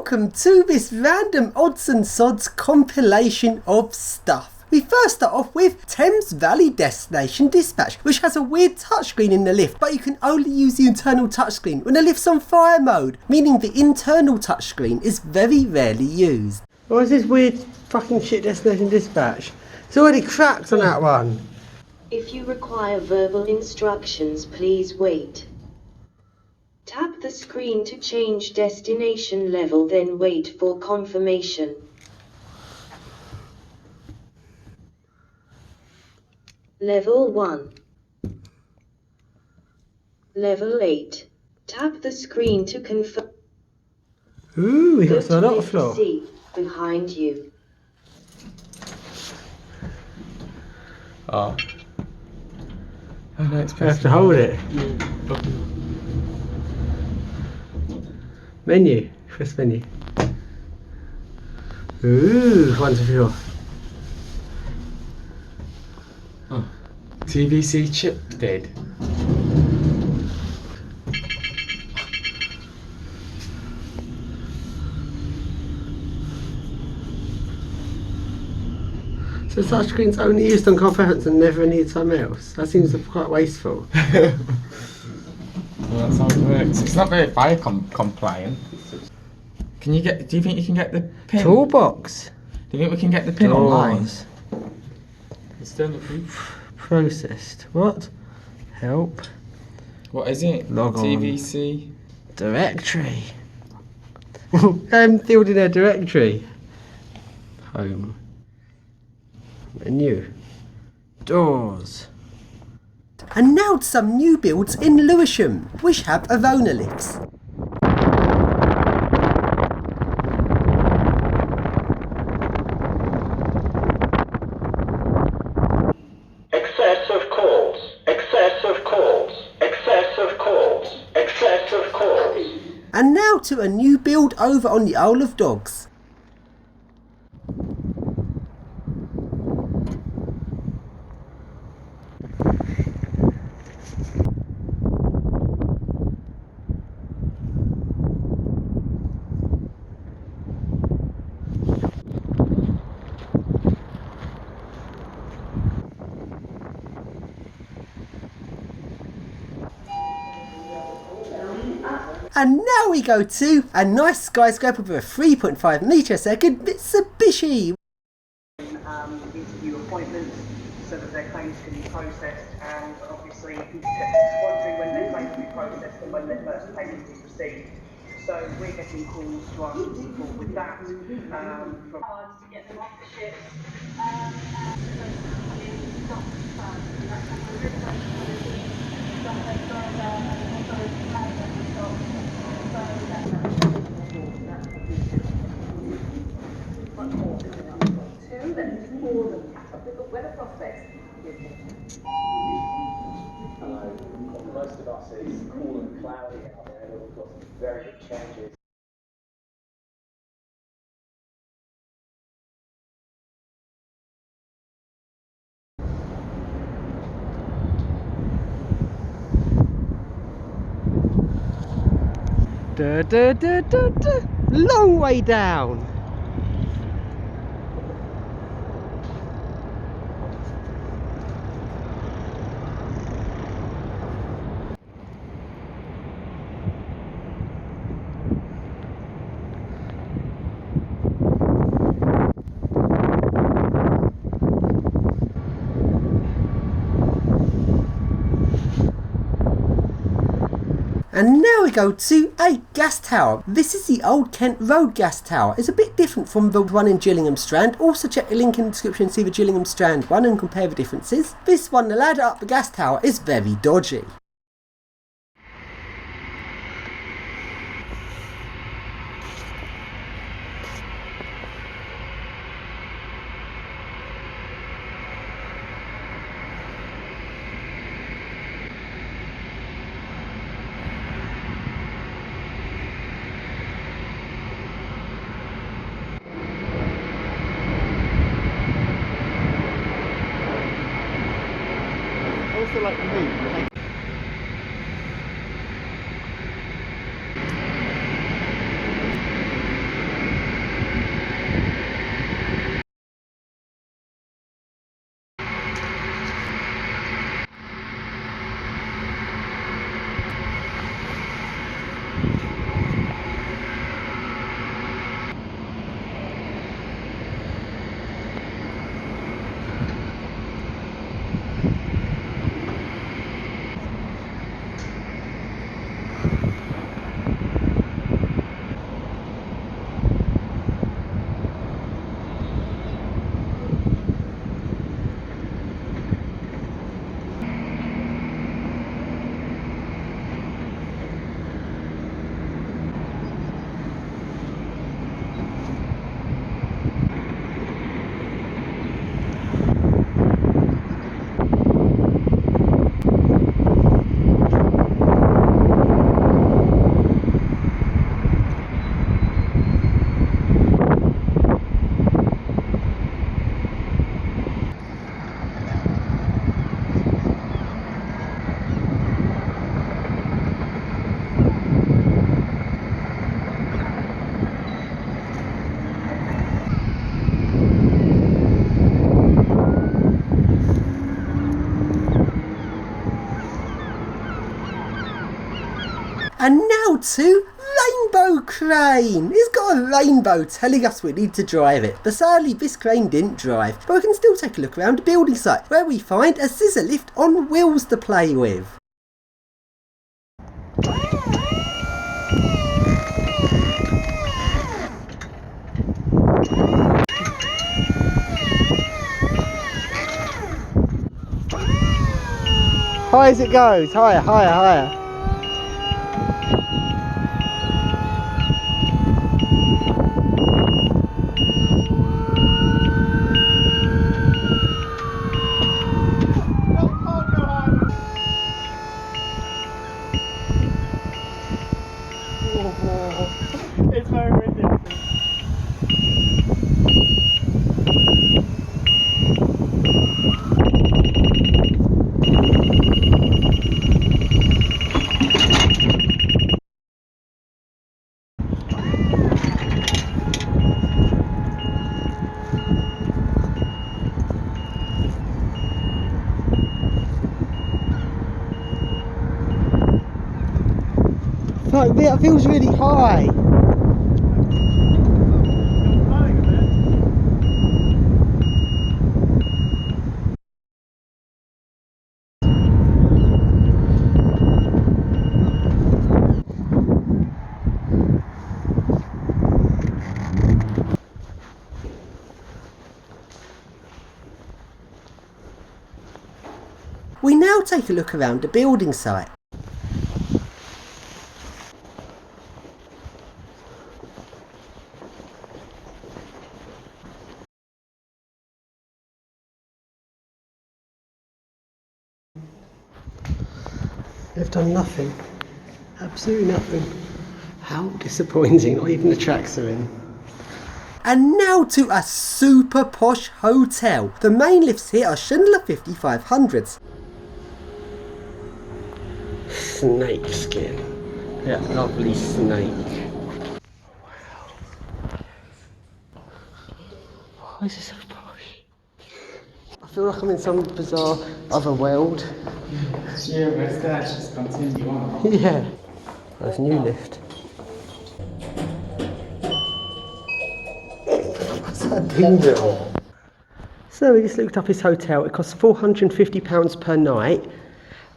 welcome to this random odds and sods compilation of stuff. We first start off with Thames Valley Destination Dispatch, which has a weird touchscreen in the lift, but you can only use the internal touchscreen when the lift's on fire mode, meaning the internal touchscreen is very rarely used. What is this weird fucking shit Destination Dispatch? It's already cracked on that one. If you require verbal instructions, please wait. Tap the screen to change destination level, then wait for confirmation. Level 1. Level 8. Tap the screen to confirm. Ooh, we got a lot of the floor. seat behind you. Oh. Oh no, it's I have to hold it. Menu. First menu. Ooh, wonderful. Oh. TVC chip dead. So touchscreen's only used on conference and never any time else? That seems quite wasteful. Well, that's how it works. It's not very fire compliant. Can you get? Do you think you can get the pin? Toolbox. Do you think we can get the pin online? It's done the proof. Processed. What? Help. What is it? Log on. TVC. Directory. Filled in a directory. Home. Menu. Doors. And now to some new builds in Lewisham, which have Arona lifts. Excess of calls, excess of calls, excess of calls, excess of calls. And now to a new build over on the Isle of Dogs. And now we go to a nice skyscraper with a 3.5 metre a second Mitsubishi. Interview appointments so that their claims can be processed, and obviously monitoring when their claims will be processed and when their first payment is received. So we're getting calls to ask for support with that from to get them off the ships. Weather prospects. Hello. Most of us is cool and cloudy out there, but we've got some very big changes. Long way down. And now we go to a gas tower. This is the Old Kent Road gas tower. It's a bit different from the one in Gillingham Strand. Also check the link in the description to see the Gillingham Strand one and compare the differences. This one, the ladder up the gas tower is very dodgy. Also like me. to Rainbow Crane. It's got a rainbow telling us we need to drive it, but sadly this crane didn't drive. But we can still take a look around the building site where we find a scissor lift on wheels to play with. High as it goes, higher, higher, higher. It's very windy. Fuck, that feels really high. We now take a look around the building site. They've done nothing. Absolutely nothing. How disappointing, not even the tracks are in. And now to a super posh hotel. The main lifts here are Chandler 5500s. Snake skin. That lovely snake. Wow. Why is it so posh? I feel like I'm in some bizarre other world. Yeah, but it's there, just continue on. Yeah. That's a new lift. What's that thing doing? So we just looked up his hotel. It costs £450 per night.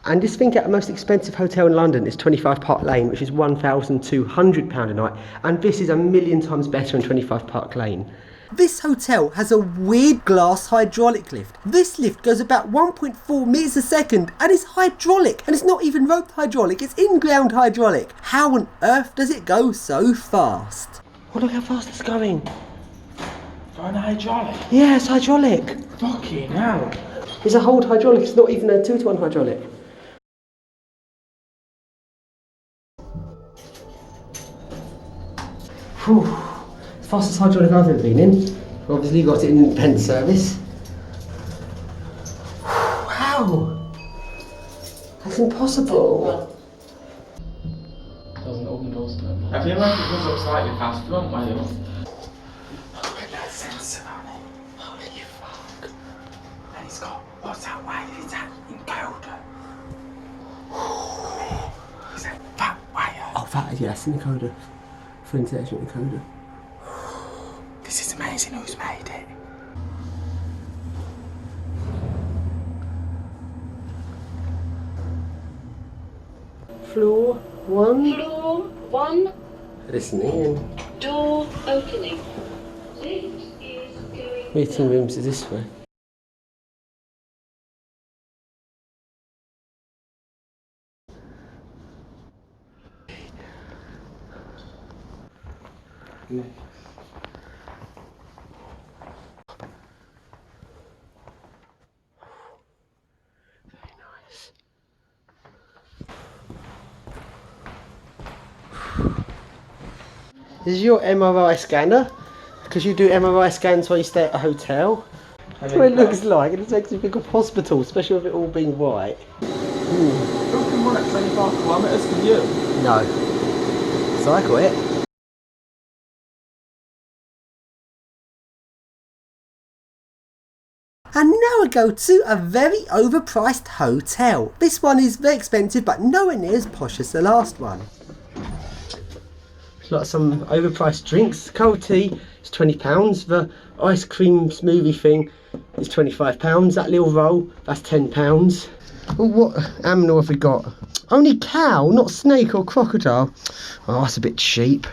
And this thing at the most expensive hotel in London is 25 Park Lane, which is £1,200 a night. And this is a million times better than 25 Park Lane. This hotel has a weird glass hydraulic lift. This lift goes about 1.4 metres a second and it's hydraulic. And it's not even roped hydraulic, it's in-ground hydraulic. How on earth does it go so fast? Oh, look how fast it's going. For an hydraulic? Yeah, it's hydraulic. Fucking hell. It's a hold hydraulic, it's not even a 2-to-1 hydraulic. Whew. Fastest hydraulic I've ever been in. Obviously got it in pen service. Wow! That's impossible. Doesn't open doors. I feel like it goes up slightly past front, why you? Look at that sensor on it. Holy fuck. And it's got, what's that wire? Is that encoder? Is that that wire? Oh, that, yeah, that's an encoder. For intelligent encoder. This is amazing. Who's made it? Floor 1. Floor 1, Listening in. door opening. Lift is going Meeting rooms are this way. This is your MRI scanner, because you do MRI scans while you stay at a hotel. That's what it looks like, and it makes me think of hospital, especially with it all being white. Who can run at 25 kilometres, can you? No. Cycle it. And now we go to a very overpriced hotel. This one is very expensive, but nowhere near as posh as the last one. like some overpriced drinks. Cold tea is £20. The ice cream smoothie thing is £25. That little roll, that's £10. What animal have we got? Only cow, not snake or crocodile. Oh, that's a bit cheap.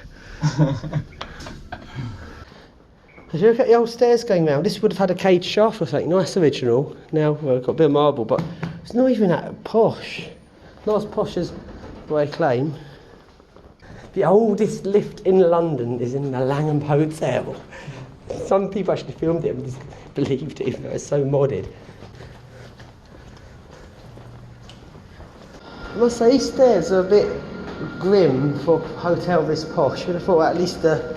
If you look at the old stairs going round, this would have had a cage shaft or something, nice original. Now, well, it's got a bit of marble, but it's not even that posh. Not as posh as what I claim. The oldest lift in London is in the Langham Hotel. Some people actually filmed it and just believed it, even though it's so modded. I must say, these stairs are a bit grim for a hotel this posh. You'd have thought at least the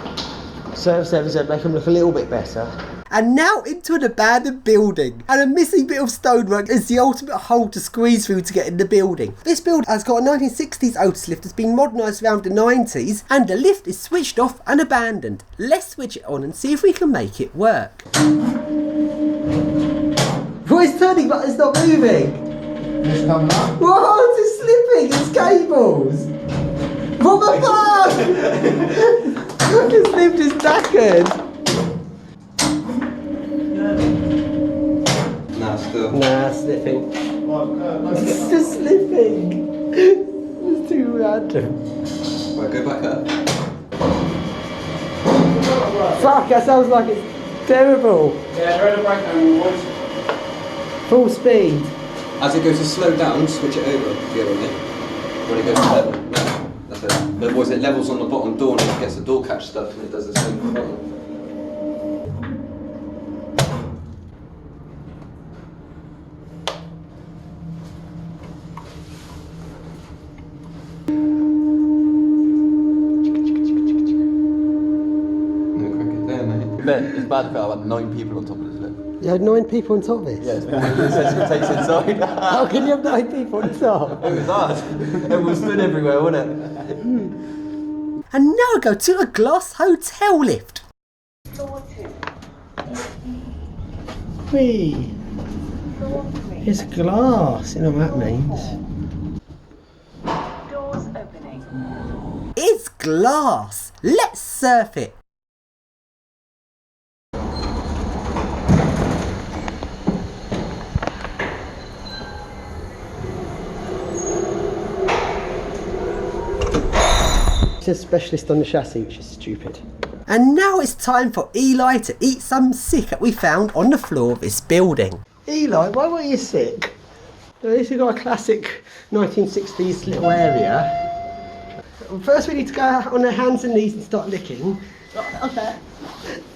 service would make them look a little bit better. And now into an abandoned building. And a missing bit of stonework is the ultimate hole to squeeze through to get in the building. This building has got a 1960s Otis lift that's been modernised around the 90s, and the lift is switched off and abandoned. Let's switch it on and see if we can make it work. Oh, it's turning but it's not moving. It's come now. Whoa, it's slipping, it's cables. What the fuck? This lift is knackered. Nah, still. Nah, slipping. It's just slipping. It's too random. Right, go back up. Fuck, that sounds like it's terrible. Yeah, they're in a breakdown, boys. Full speed. As it goes to slow down, switch it over. Get on it. When it goes to level. No, that's it. Otherwise it levels on the bottom door and it gets the door catch stuff and it does the same on the bottom. It's bad to have 9 people on top of this lift. You had 9 people on top of this? Yeah, it's it takes inside. How can you have 9 people on top? It was hard. Everyone stood everywhere, wasn't it? And now we go to a glass hotel lift. Floor 2. Whee! It's glass, you know what that means. Doors opening. It's glass! Let's surf it! It's a specialist on the chassis, which is stupid. And now it's time for Eli to eat some sick that we found on the floor of this building. Eli, why were you sick? At least we've got a classic 1960s little area. First we need to go on our hands and knees and start licking. Okay.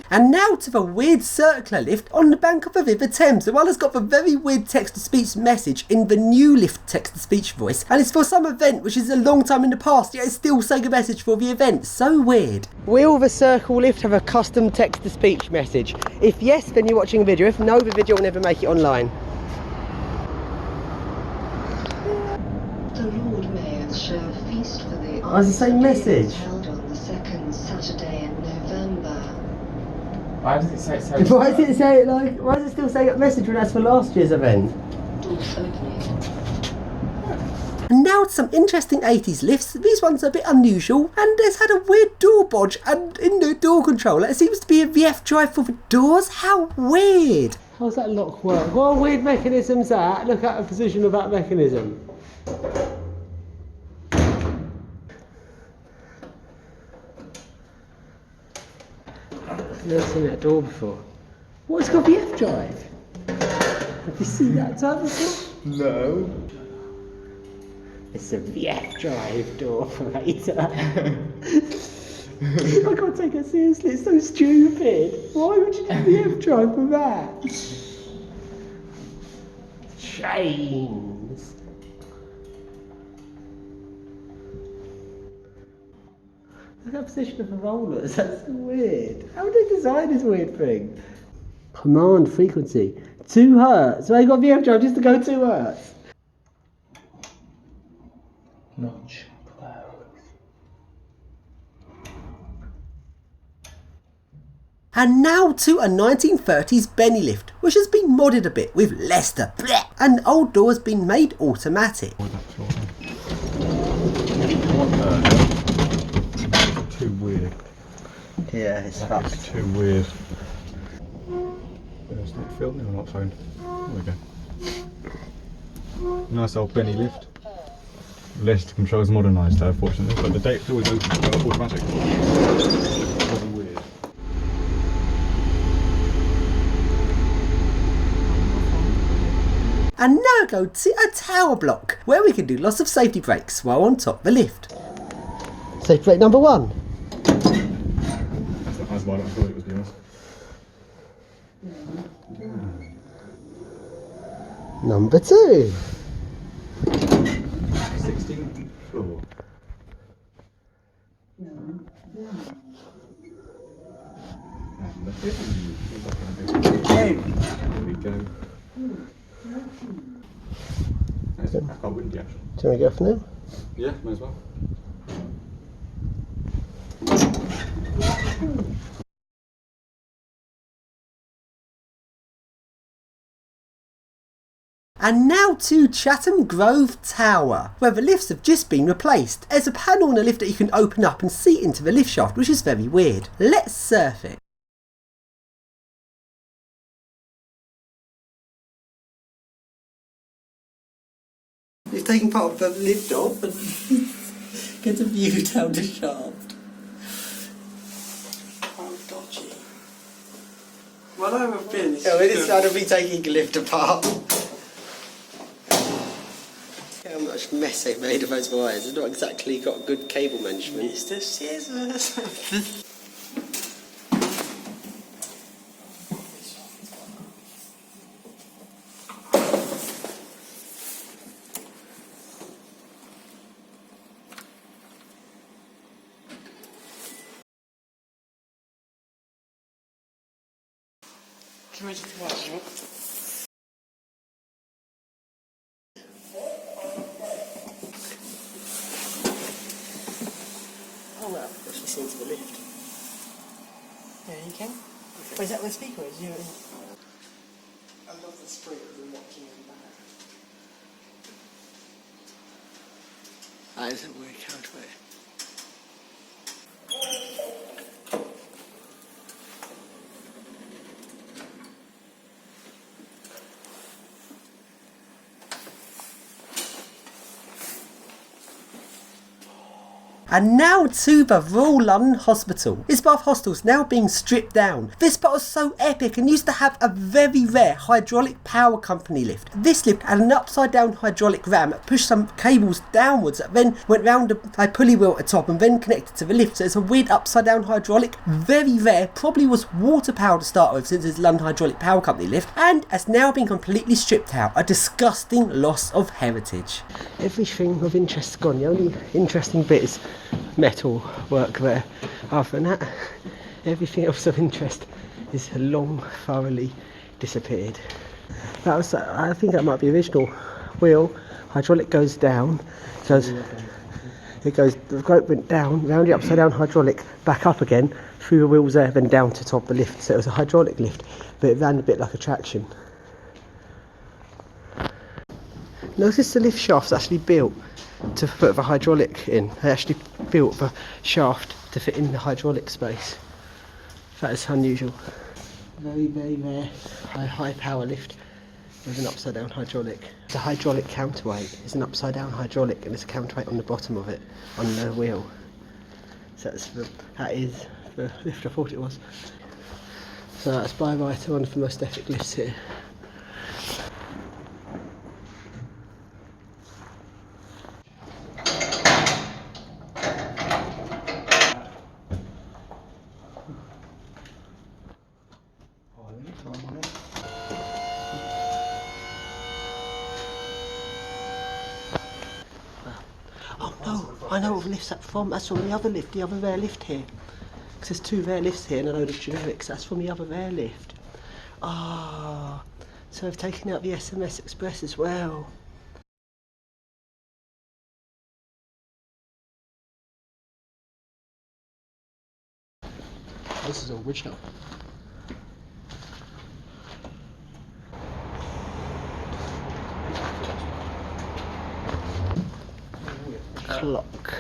And now to the weird circular lift on the bank of the River Thames. The one has got the very weird text-to-speech message in the new lift text-to-speech voice, and it's for some event which is a long time in the past, yet it's still saying a message for the event. So weird. Will the circle lift have a custom text-to-speech message? If yes, then you're watching a video. If no, the video will never make it online. The Lord Mayor's show a feast for the Oh, it's the same message. held on the second Saturday in November. Why does it say so? Why does it say it like? Why does it still say that message when that's for last year's event? Doors opening. And now to some interesting 80s lifts. These ones are a bit unusual, and it's had a weird door bodge and in the door controller it seems to be a VF drive for the doors. How weird! How's that lock work? What a weird mechanism's that? Look at the position of that mechanism. I've never seen that door before. What, it's got VF drive? Have you seen that type before? No. It's a VF drive door operator. I can't take it seriously, it's so stupid. Why would you do VF drive for that? Chains. Look at the position of the rollers, that's so weird. How did they design this weird thing? Command frequency, 2 hertz. So I got VF drive just to go 2 hertz. Notch close. And now to a 1930s Benny lift, which has been modded a bit with Leicester, bleh, and the old door has been made automatic. Too weird. Yeah, it's fucked. It's too weird. Is it filming or not phone? There we go. Nice old Benny lift. List controls modernised though, fortunately, but the date's always open, automatic. Really weird. And now go to a tower block, where we can do lots of safety breaks while on top of the lift. Safety break number 1. That's not as wide as I thought it was, to be honest. Number 2. 16th floor. And the 50th. There we go. That's quite windy actually. Do you want to go for now? Yeah, may as well. And now to Chatham Grove Tower, where the lifts have just been replaced. There's a panel on the lift that you can open up and see into the lift shaft, which is very weird. Let's surf it. We've taken part of the lift off and get a view down the shaft. Oh, dodgy. Well, I have been. Yeah, we're just trying to be taking a lift apart. How much mess they've made of those wires. They've not exactly got good cable management. Mr. Scissors. Can I just watch it? Oh well, let's listen to the lift. Yeah, you can. Wait, is that where the speaker is? You. I love the sprinklers and watching them back. That isn't work out way. And now to the Royal London Hospital. This Bath hostel is now being stripped down. This spot was so epic and used to have a very rare hydraulic power company lift. This lift had an upside down hydraulic ram that pushed some cables downwards that then went round a pulley wheel at the top and then connected to the lift. So it's a weird upside down hydraulic, very rare, probably was water powered to start with since it's London Hydraulic Power Company lift, and has now been completely stripped out. A disgusting loss of heritage. Everything of interest is gone. The only interesting bit is metal work there. Other than that, everything else of interest is long thoroughly disappeared. That was, I think that might be the original wheel. Hydraulic goes down, the rope went down, round the upside down hydraulic, back up again, through the wheels there, then down to top of the lift. So it was a hydraulic lift, but it ran a bit like a traction. Notice the lift shaft's actually built to put the hydraulic in. They actually built the shaft to fit in the hydraulic space. That is unusual. Very, very rare high power lift with an upside down hydraulic. It's a hydraulic counterweight. It's an upside down hydraulic and there's a counterweight on the bottom of it, on the wheel. So that is the lift I thought it was. So that's by right one of the most epic lifts here. Oh no, I know what lift's that from. That's from the other lift, the other rare lift here. Because there's two rare lifts here and a load of generics. That's from the other rare lift. Ah, so I've taken out the SMS Express as well. This is original. Clock.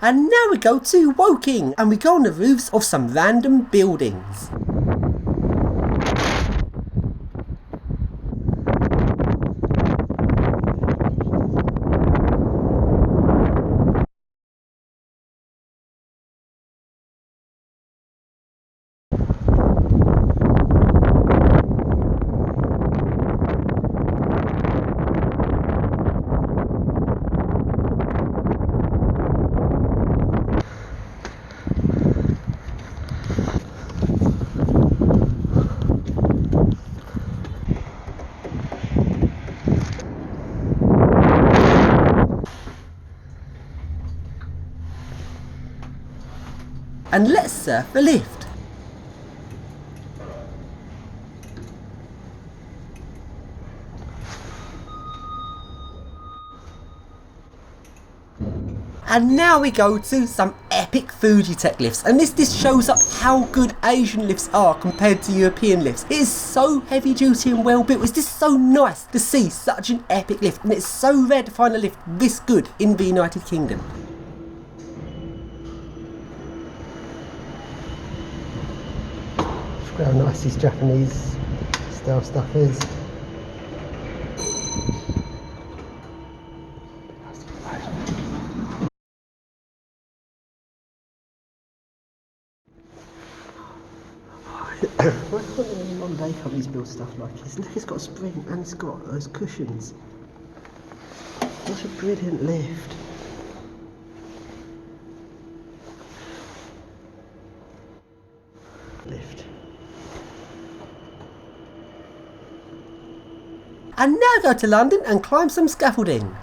And now we go to Woking and we go on the roofs of some random buildings. And let's surf the lift. And now we go to some epic Fuji tech lifts, and this shows up how good Asian lifts are compared to European lifts. It is so heavy duty and well built. It's just so nice to see such an epic lift, and it's so rare to find a lift this good in the United Kingdom. Look how nice these Japanese style stuff is. Why can't Monday companies build stuff like this? Look, it's got a spring and it's got those cushions. What a brilliant lift. And now go to London and climb some scaffolding.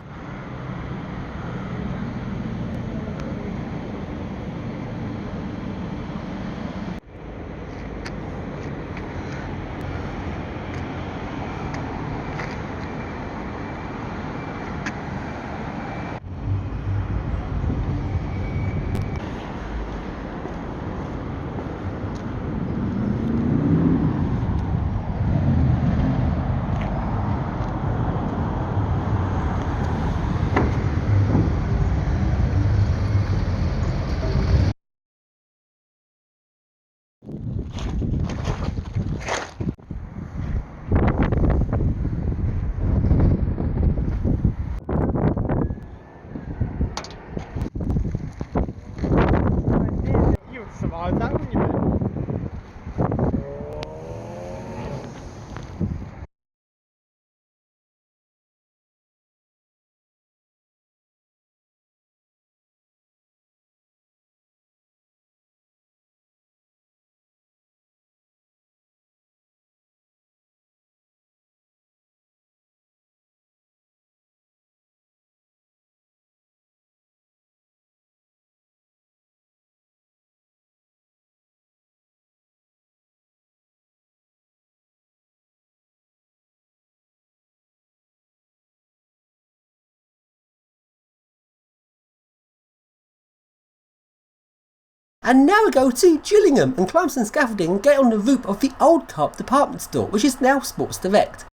And now we go to Gillingham and climb some scaffolding and get on the roof of the old Carp department store, which is now Sports Direct.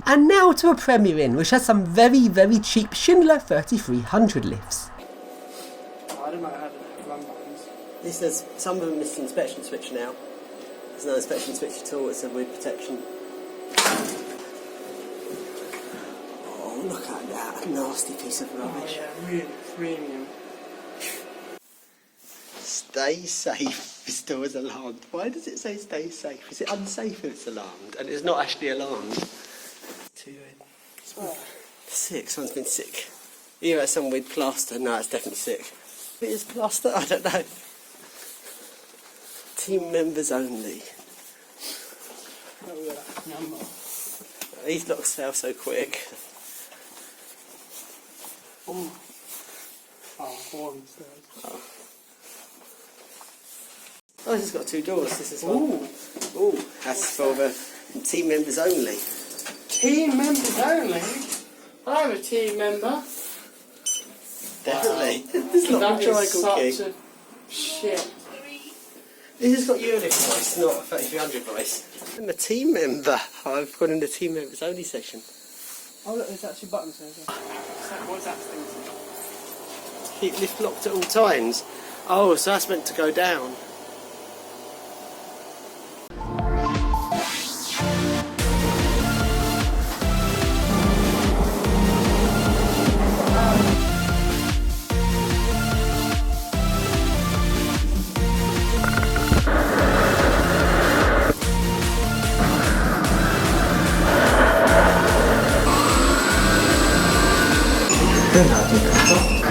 And now to a Premier Inn, which has some very, very cheap Schindler 3300 lifts. I don't know how to run buttons. This has some of them missing inspection switch now. There's no inspection switch at all, it's a weird protection. Oh, look at that nasty piece of rubbish. Oh, yeah, really premium. Stay safe. This door is alarmed. Why does it say stay safe? Is it unsafe if it's alarmed? And it's not actually alarmed. Sick, someone's been sick. Either it's some weird plaster. No, it's definitely sick. If it is plaster, I don't know. Team members only. These locks fail so quick. Oh, one stairs. Oh, this has got 2 doors. This is one. Ooh, that's for the team members only. Team members only? I'm a team member. Definitely. This is not a triangle key. Such a shit. This has got unit price, not a 3300 price. I'm a team member. I've gone in the team members only section. Oh look, there's actually buttons there. What's that thing? Keep lift locked at all times. Oh, so that's meant to go down. Then I think